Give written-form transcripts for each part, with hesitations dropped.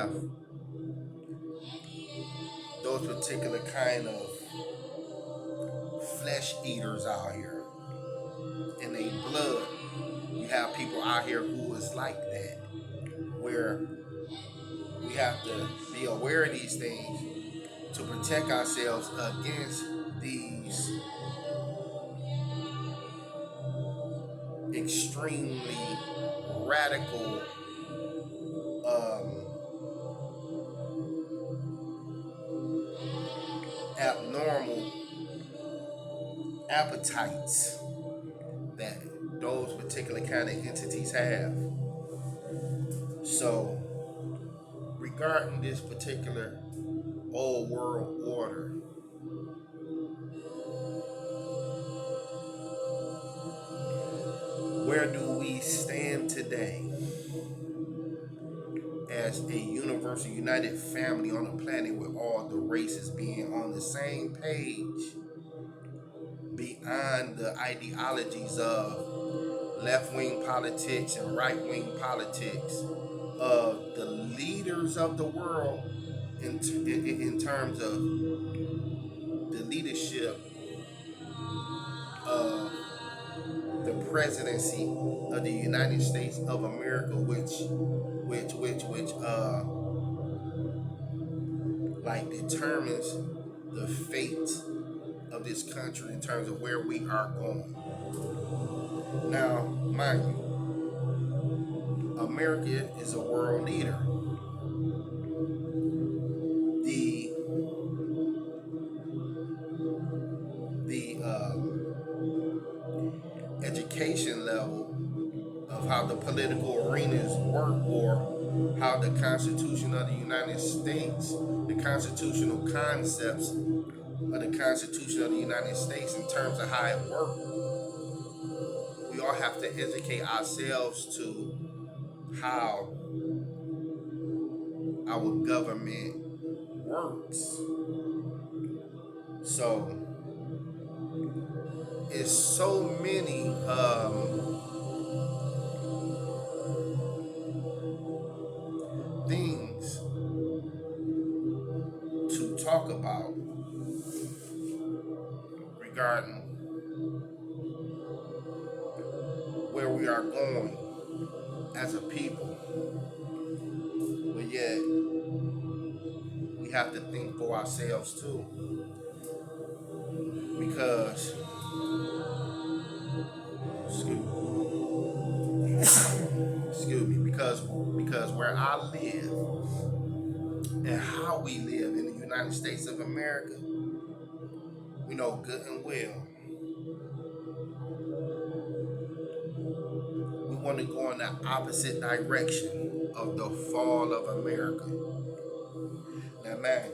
have those particular kind of flesh eaters out here in their blood. You have people out here who is like that, where we have to be aware of these things to protect ourselves against these extremely radical abnormal appetites that those particular kind of entities have. So, regarding this particular old world order, where do we stand today as a universal united family on a planet with all the races being on the same page beyond the ideologies of left-wing politics and right-wing politics of the leaders of the world in terms of the leadership of the presidency of the United States of America, which like determines the fate of this country in terms of where we are going. Now, mind you, America is a world leader. The education level of how the political arenas work, or how the Constitution of the United States, the constitutional concepts of the Constitution of the United States in terms of how it works, we all have to educate ourselves to how our government works. So it's so many things to talk about regarding where we are going as a people, but yet we have to think for ourselves too, because excuse me, because where I live and how we live in the United States of America, we know good and well we want to go in the opposite direction of the fall of America. Now, man,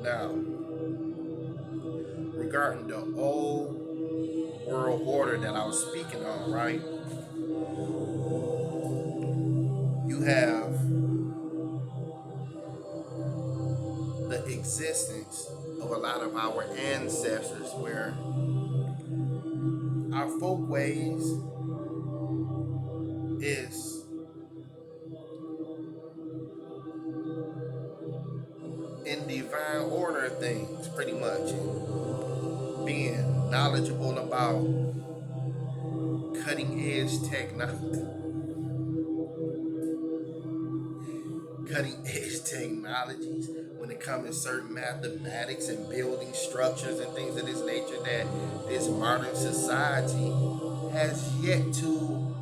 now regarding the old world order that I was speaking on, right? You have the existence of a lot of our ancestors where our folk ways is in divine order of things, pretty much, and being knowledgeable about cutting edge technology, cutting edge technologies when it comes to certain mathematics and building structures and things of this nature that this modern society has yet to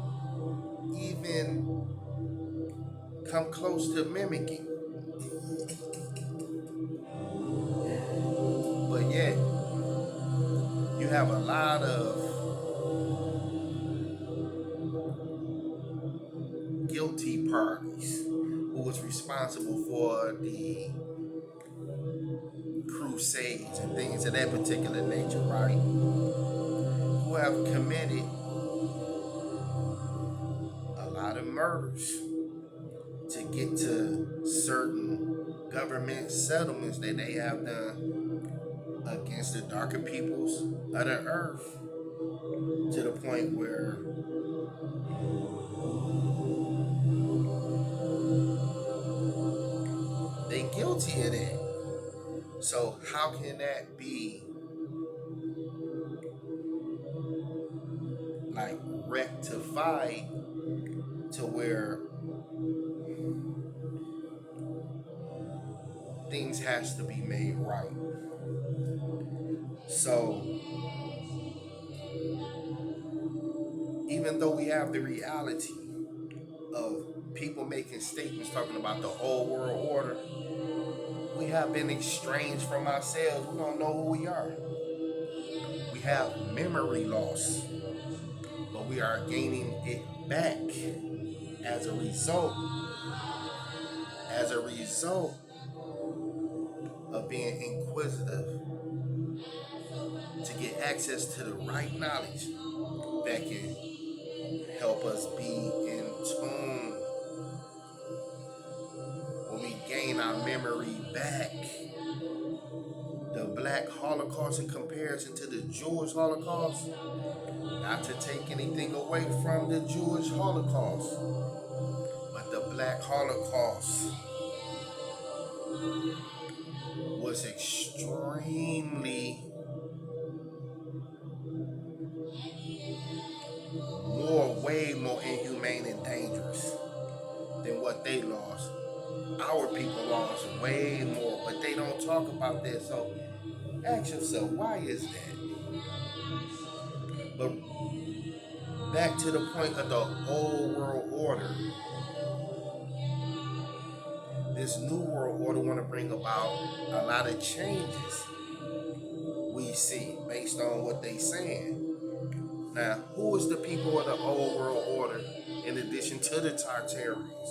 even come close to mimicking. But yet, you have a lot of guilty parties who was responsible for the crusades and things of that particular nature, right? Who have committed a lot of murders to get to certain government settlements that they have done against the darker peoples of the earth, to the point where guilty of that. So how can that be like rectified to where things has to be made right? So even though we have the reality of people making statements talking about the whole world order, we have been estranged from ourselves. We don't know who we are. We have memory loss, but we are gaining it back as a result of being inquisitive to get access to the right knowledge that can help us be in tune. When we gain our memory back, the Black Holocaust in comparison to the Jewish Holocaust, not to take anything away from the Jewish Holocaust, but the Black Holocaust was extremely way more inhumane and dangerous than what they lost. Our people lost way more, but they don't talk about that. So ask yourself, why is that? But back to the point of the old world order. This new world order want to bring about a lot of changes we see based on what they saying. Now, who is the people of the old world order in addition to the Tartarians?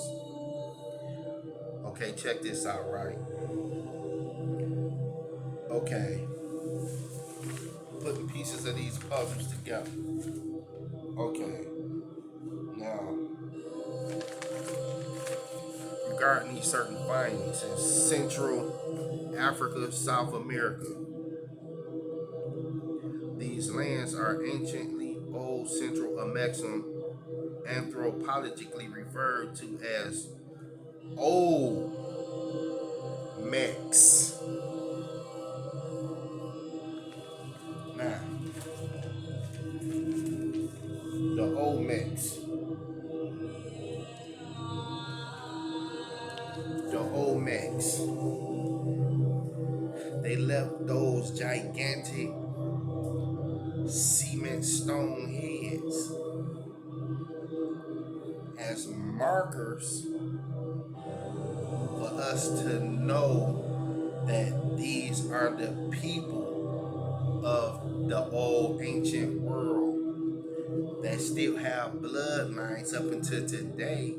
Okay, check this out, right? Okay, putting pieces of these puzzles together. Okay, now, regarding these certain findings in Central Africa, South America, these lands are anciently old Central Amexem, anthropologically referred to as Old Mex. Now, the Olmecs. The Olmecs. They left those gigantic cement stone heads as markers for us to know that these are the people of the old ancient world that still have bloodlines up until today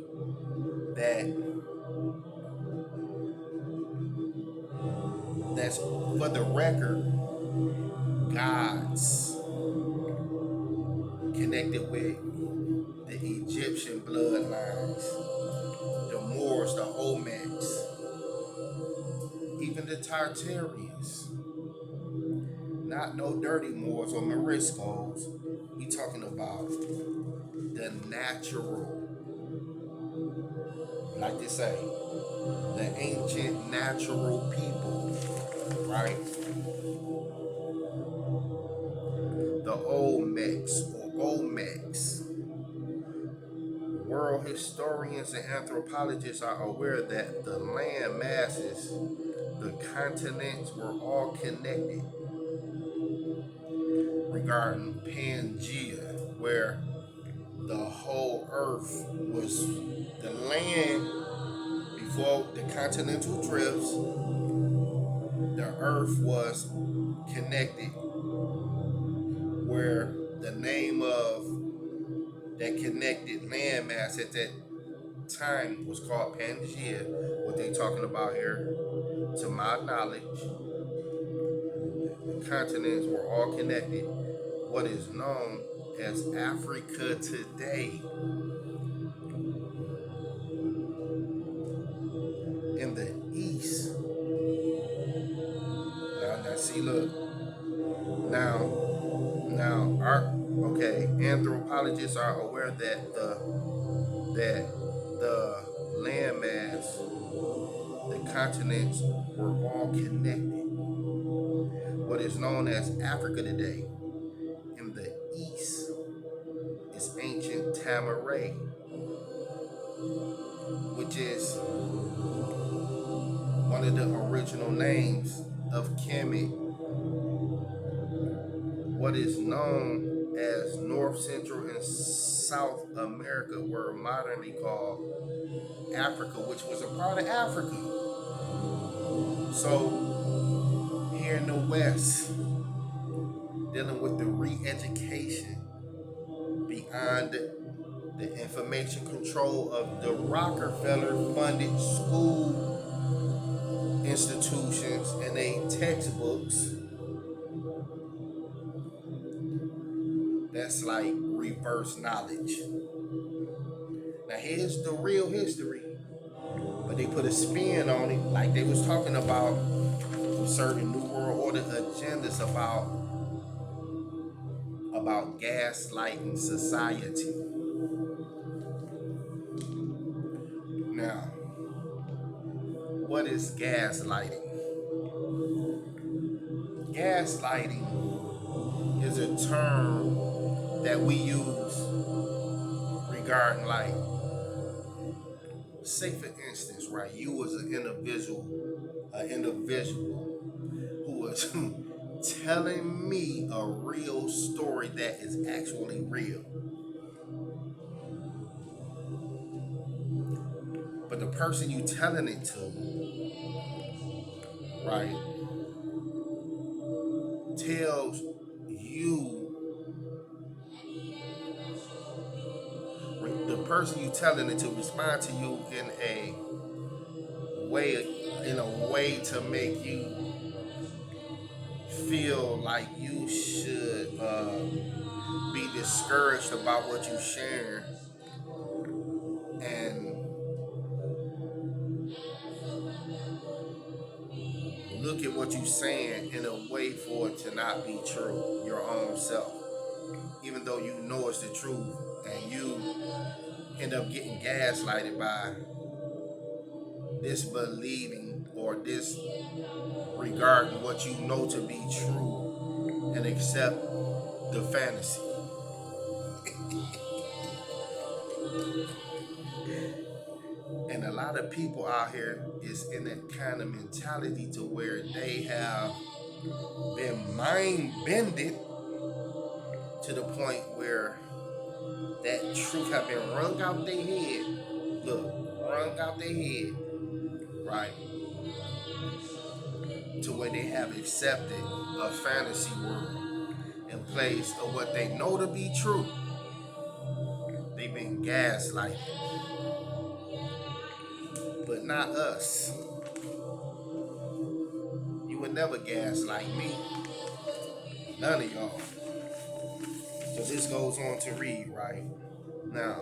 that's for the record gods connected with the Egyptian bloodlines, the Moors, the Olmecs, even the Tartarians. Not no dirty Moors or Moriscos. We talking about the natural, like they say, the ancient natural people, right? The Olmecs or Olmecs. World historians and anthropologists are aware that the land masses, the continents were all connected regarding Pangea, where the whole earth was the land before the continental drifts. The earth was connected, where the name of that connected landmass at that time was called Pangea. What they talking about here, to my knowledge, the continents were all connected. What is known as Africa today. In the east. Now see, look. Anthropologists are aware that the landmass, the continents were all connected. What is known as Africa today in the east is ancient Tamaray, which is one of the original names of Kemet. What is known as North, Central, and South America were modernly called Africa, which was a part of Africa. So here in the West, dealing with the re-education beyond the information control of the Rockefeller-funded school institutions and they textbooks, that's like reverse knowledge. Now here's the real history, but they put a spin on it, like they was talking about certain New World Order agendas about gaslighting society. Now, what is gaslighting? Gaslighting is a term that we use regarding, like, say for instance, right, you was an individual who was telling me a real story that is actually real. But the person you telling it to, right, tells you, the person you telling it to respond to you in a way to make you feel like you should be discouraged about what you share and look at what you're saying in a way for it to not be true, your own self, even though you know it's the truth, and you end up getting gaslighted by disbelieving or disregarding what you know to be true and accept the fantasy. And a lot of people out here is in that kind of mentality to where they have been mind bended to the point where that truth have been wrung out their head. Look, wrung out their head, right? To where they have accepted a fantasy world in place of what they know to be true. They've been gaslighted. But not us. You would never gaslight me. None of y'all. So this goes on to read, right? Now,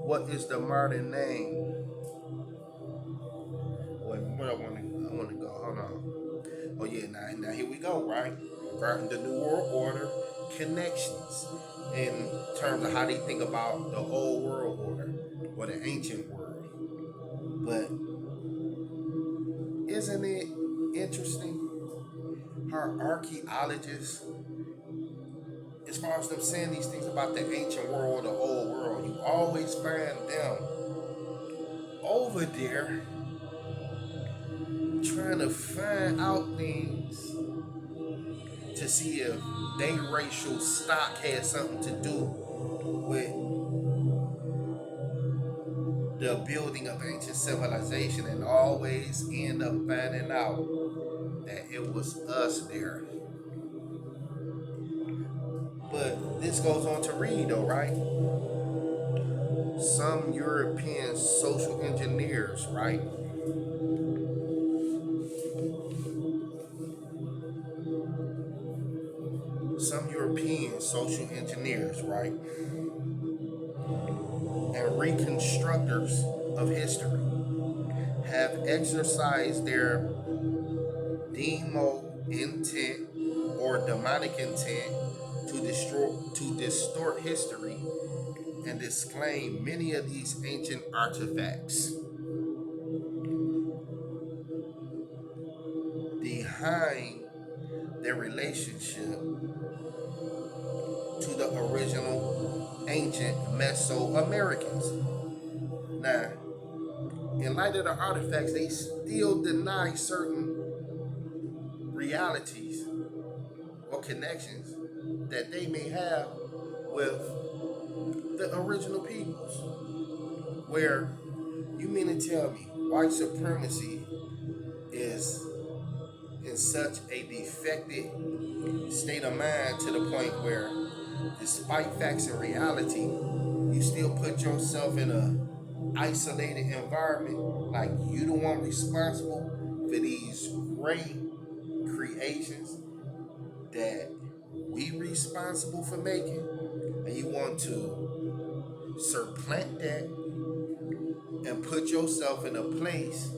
what is the modern name? Where I want to go. Hold on. Oh yeah, now here we go, right? Regarding the New World Order connections in terms of how they think about the old world order or the ancient world. But isn't it interesting how archaeologists, as far as them saying these things about the ancient world or the old world, you always find them over there trying to find out things to see if their racial stock had something to do with the building of ancient civilization, and always end up finding out that it was us there. But this goes on to read though, right? Some European social engineers, right? Some European social engineers, right? And reconstructors of history have exercised their demo intent or demonic intent to distort history and disclaim many of these ancient artifacts. ancient Mesoamericans. Now, in light of the artifacts, they still deny certain realities or connections that they may have with the original peoples. Where you mean to tell me white supremacy is in such a defected state of mind to the point where, despite facts and reality, you still put yourself in a isolated environment, like you the one responsible for these great creations that we responsible for making, and you want to supplant that and put yourself in a place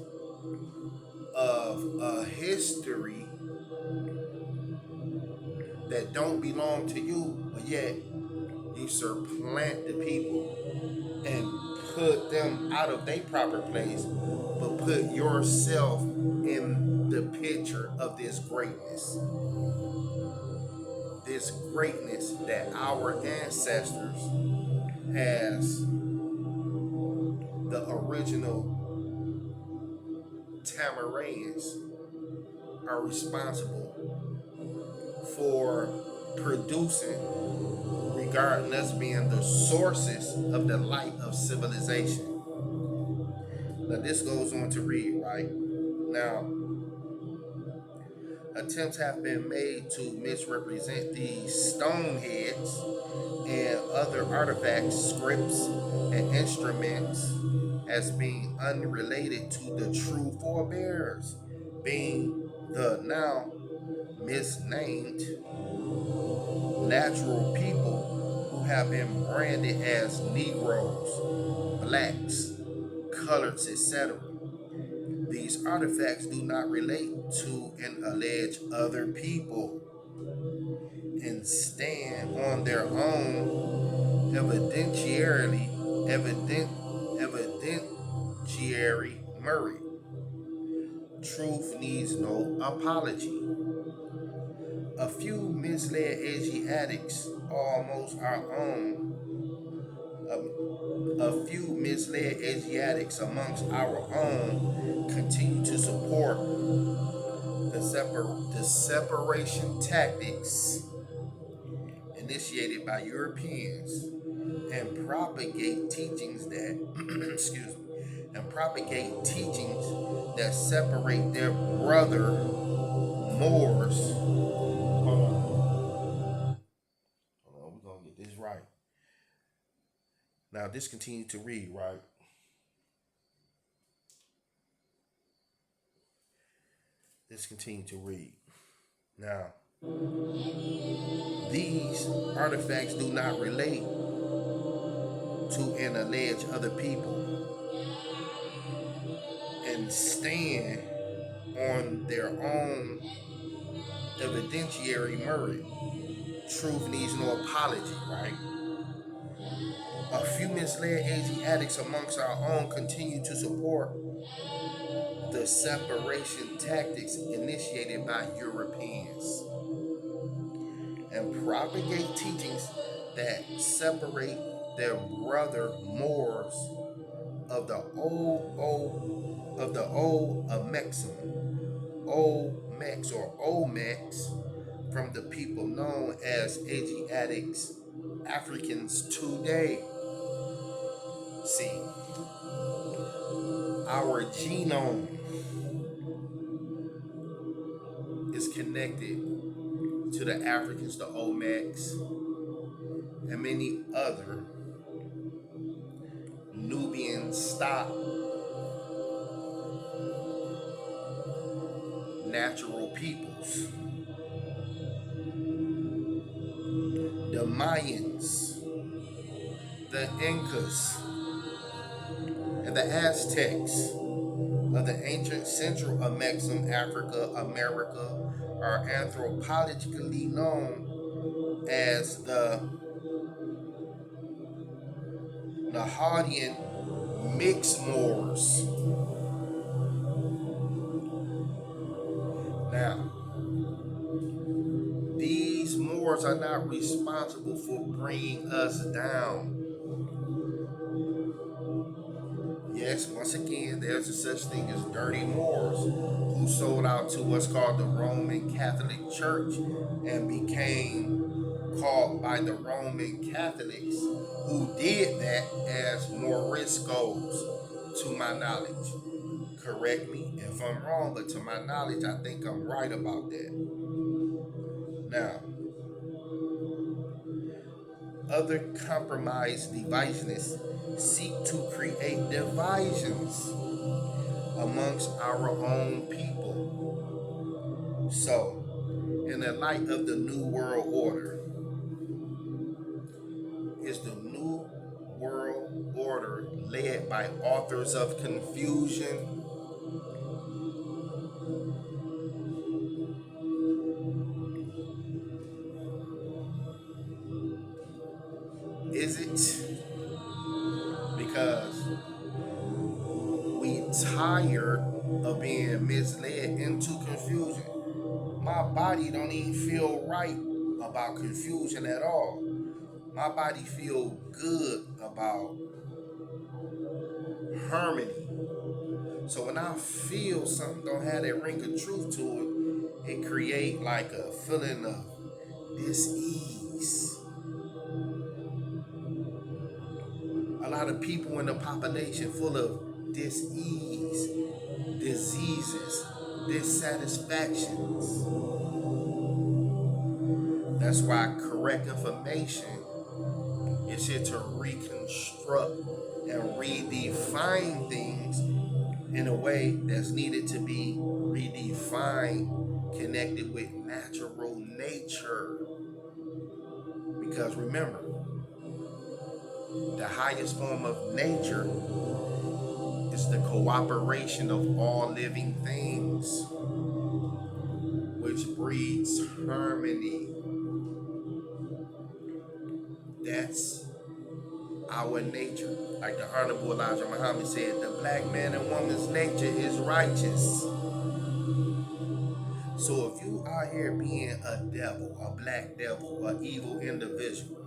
of a history that don't belong to you, but yet you supplant the people and put them out of their proper place, but put yourself in the picture of this greatness. This greatness that our ancestors, as the original Tamarans, are responsible for producing, regarding us being the sources of the light of civilization. Now, this goes on to read, right? Now, attempts have been made to misrepresent these stone heads and other artifacts, scripts, and instruments as being unrelated to the true forebears, being the now misnamed natural people who have been branded as Negroes, blacks, coloreds, etc. These artifacts do not relate to an alleged other people and stand on their own evidentiary merit. Truth needs no apology. A few misled Asiatics, almost our own, a few misled Asiatics amongst our own continue to support the separation tactics initiated by Europeans and propagate teachings that excuse me, and propagate teachings that separate their brother Moors. Hold on, we're gonna get this right. Now this continued to read, right? This continued to read. Now, these artifacts do not relate to an alleged other people and stand on their own evidentiary merit. Truth needs no apology, right? A few misled Asiatics amongst our own continue to support the separation tactics initiated by Europeans and propagate teachings that separate their brother Moors of the old Olmecs or Olmecs from the people known as Asiatics, Africans today. See, our genome is connected to the Africans, the Olmecs, and many other Nubian stock natural peoples. The Mayans, the Incas, and the Aztecs of the ancient Central Africa, America, are anthropologically known as the Nahadian mixed Moors. Now, these Moors are not responsible for bringing us down. yes, once again, there's a such thing as dirty Moors who sold out to what's called the Roman Catholic Church and became called by the Roman Catholics who did that as Moriscos, to my knowledge. Correct me if I'm wrong, but to my knowledge, I think I'm right about that. Now, other compromised divisionists seek to create divisions amongst our own people. So, in the light of the New World Order, is the New World Order led by authors of confusion? Is it? Because we tired of being misled into confusion. My body don't even feel right about confusion at all. My body feel good about harmony. So when I feel something don't have that ring of truth to it, it create like a feeling of dis-ease. A lot of people in the population full of dis-ease, diseases, dissatisfactions. That's why correct information is here to reconstruct and redefine things in a way that's needed to be redefined, connected with natural nature. Because remember, the highest form of nature is the cooperation of all living things, which breeds harmony. That's our nature. Like the Honorable Elijah Muhammad said, the black man and woman's nature is righteous. So if you out here being a devil, a black devil, an evil individual,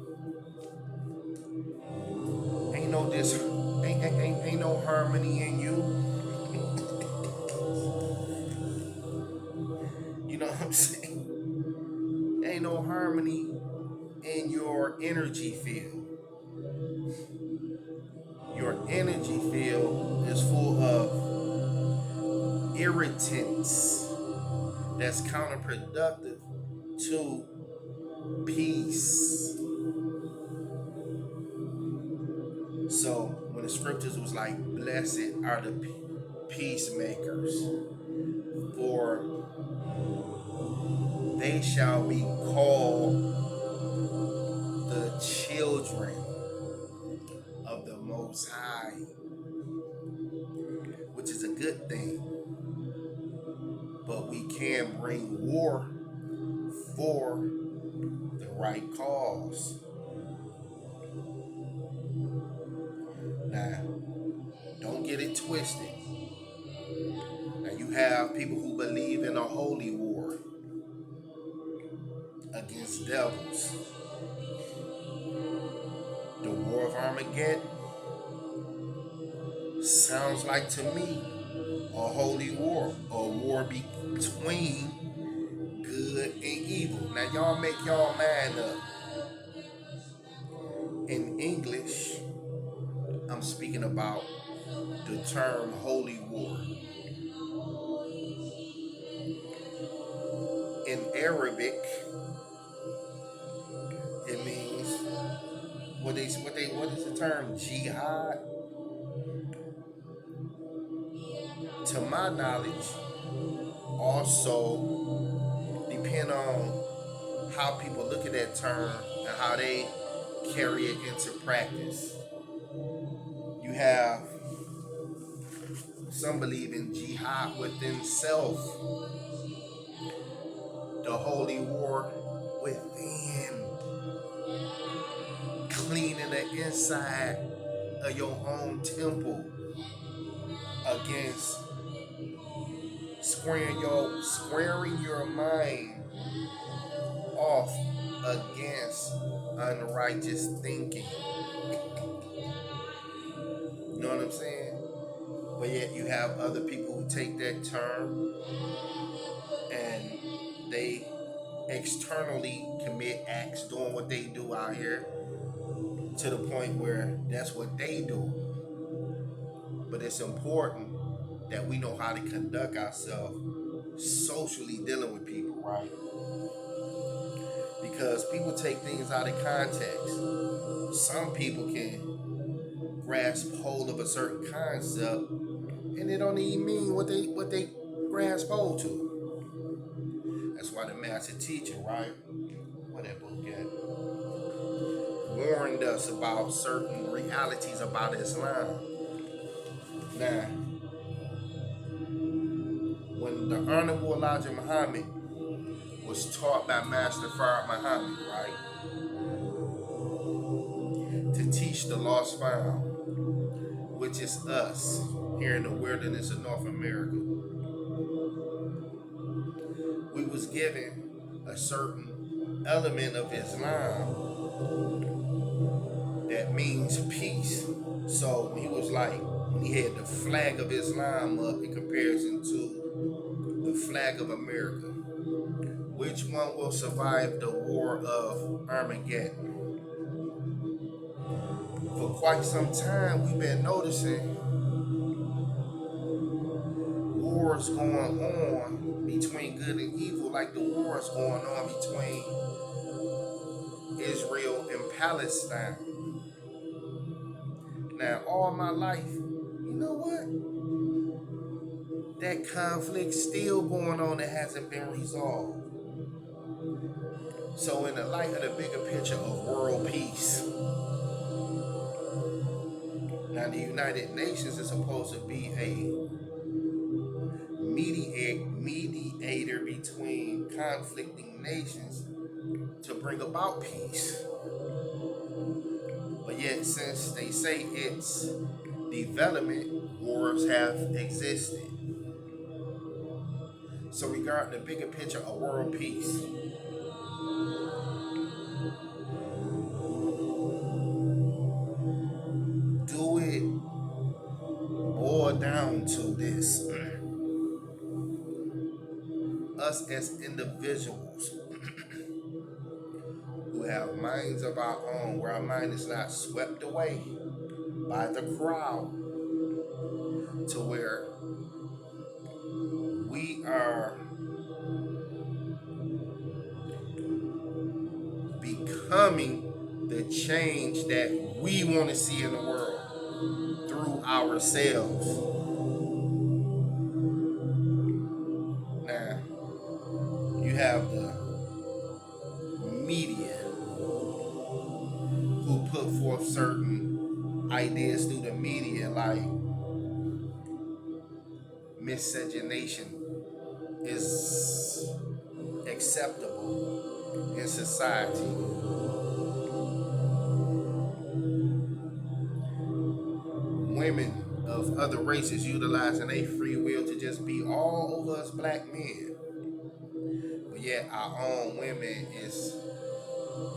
ain't no ain't no harmony in you. You know what I'm saying? Ain't no harmony in your energy field. Your energy field is full of irritants that's counterproductive to peace. So when the scriptures was like, blessed are the peacemakers, for they shall be called the children of the Most High, which is a good thing. But we can bring war for the right cause. Now, don't get it twisted. Now, you have people who believe in a holy war against devils. The War of Armageddon sounds like to me a holy war, a war between good and evil. Now, y'all make y'all mind up. In English, I'm speaking about the term holy war. In Arabic, it means what is the term jihad? To my knowledge, also depend on how people look at that term and how they carry it into practice. You have some believe in jihad within self, the holy war within, cleaning the inside of your own temple against squaring your mind off against unrighteous thinking. You know what I'm saying? But yet you have other people who take that term and they externally commit acts doing what they do out here to the point where that's what they do. But it's important that we know how to conduct ourselves socially dealing with people, right? Because people take things out of context. Some people can grasp hold of a certain concept and it don't even mean what they grasp hold to. That's why the master teacher, right? What that book at? Warned us about certain realities about Islam. Now, when the Honorable Elijah Muhammad was taught by Master Farad Muhammad, right, to teach the lost found, which is us here in the wilderness of North America, we was given a certain element of Islam that means peace. So he was like, when he had the flag of Islam up in comparison to the flag of America, which one will survive the war of Armageddon? For quite some time, we've been noticing wars going on between good and evil, like the wars going on between Israel and Palestine. Now, all my life, you know what? That conflict's still going on that hasn't been resolved. So, in the light of the bigger picture of world peace, now the United Nations is supposed to be a mediator between conflicting nations to bring about peace. But yet, since they say it's development, wars have existed. So, regarding the bigger picture of world peace, do it boil down to this? Us as individuals who have minds of our own, where our mind is not swept away by the crowd, to where we are becoming the change that we want to see in the world through ourselves. Now, you have the media who put forth certain ideas through the media, like miscegenation is acceptable in society. Women of other races utilizing their free will to just be all over us black men. But yet our own women is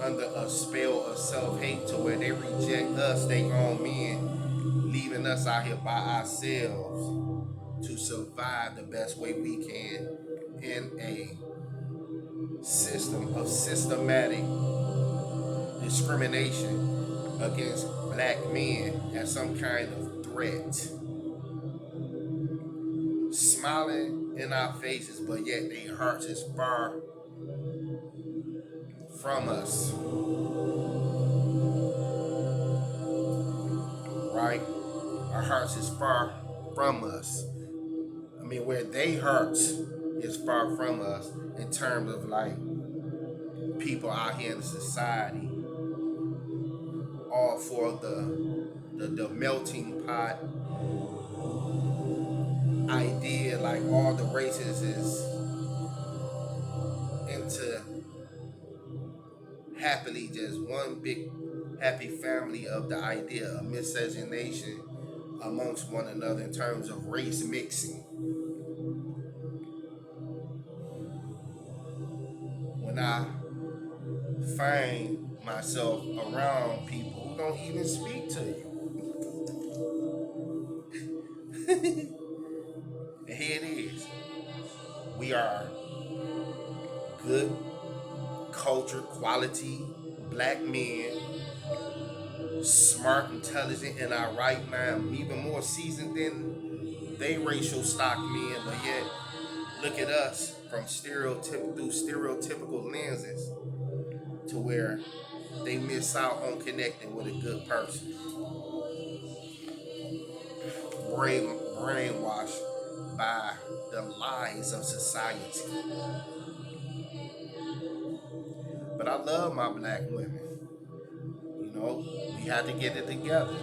under a spell of self-hate to where they reject us, they own men, leaving us out here by ourselves to survive the best way we can in a system of systematic discrimination against black men as some kind of threat. Smiling in our faces, but yet their hearts is far from us. Right? Our hearts is far from us. I mean, where they hearts is far from us in terms of like people out here in society, all for the melting pot idea, like all the races is into happily just one big happy family of the idea of miscegenation amongst one another in terms of race mixing. When I find myself around people who don't even speak to you, And here it is. We are good, culture, quality, black men, smart, intelligent, in our right mind, even more seasoned than they racial stock men, but yet look at us from through stereotypical lenses to where they miss out on connecting with a good person. Brainwashed by the lies of society. But I love my black women. You know, we had to get it together.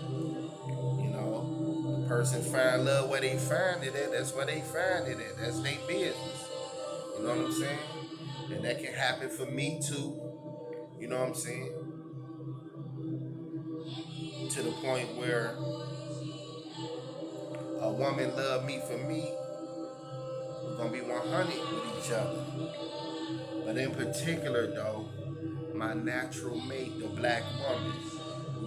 You know, the person find love where they find it at. That's where they find it at. That's their business. You know what I'm saying? And that can happen for me too. You know what I'm saying? To the point where a woman love me for me, we're gonna be 100 with each other. But in particular, though, my natural mate, the black woman,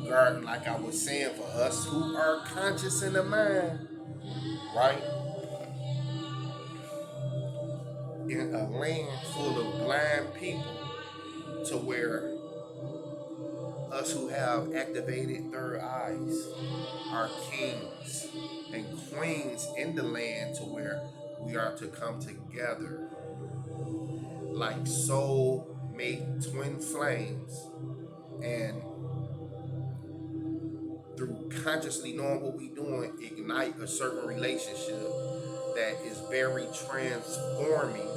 regarding, like I was saying, for us who are conscious in the mind, right? In a land full of blind people, to where us who have activated third eyes are kings and queens in the land, to where we are to come together like soul mate twin flames, and through consciously knowing what we're doing, ignite a certain relationship that is very transforming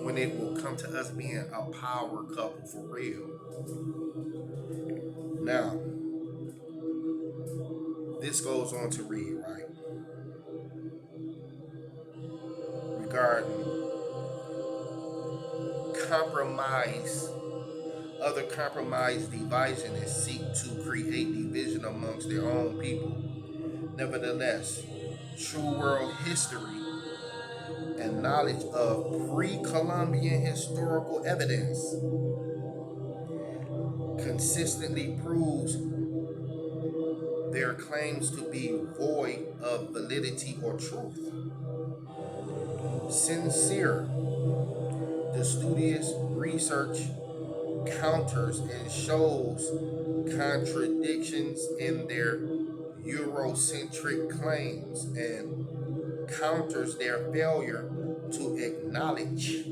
when it will come to us being a power couple for real. Now, this goes on to read, right? Regarding compromise, other compromise devising and seek to create division amongst their own people. Nevertheless, true world history and knowledge of pre-Columbian historical evidence consistently proves their claims to be void of validity or truth. Sincere, the studious research counters and shows contradictions in their Eurocentric claims and counters their failure to acknowledge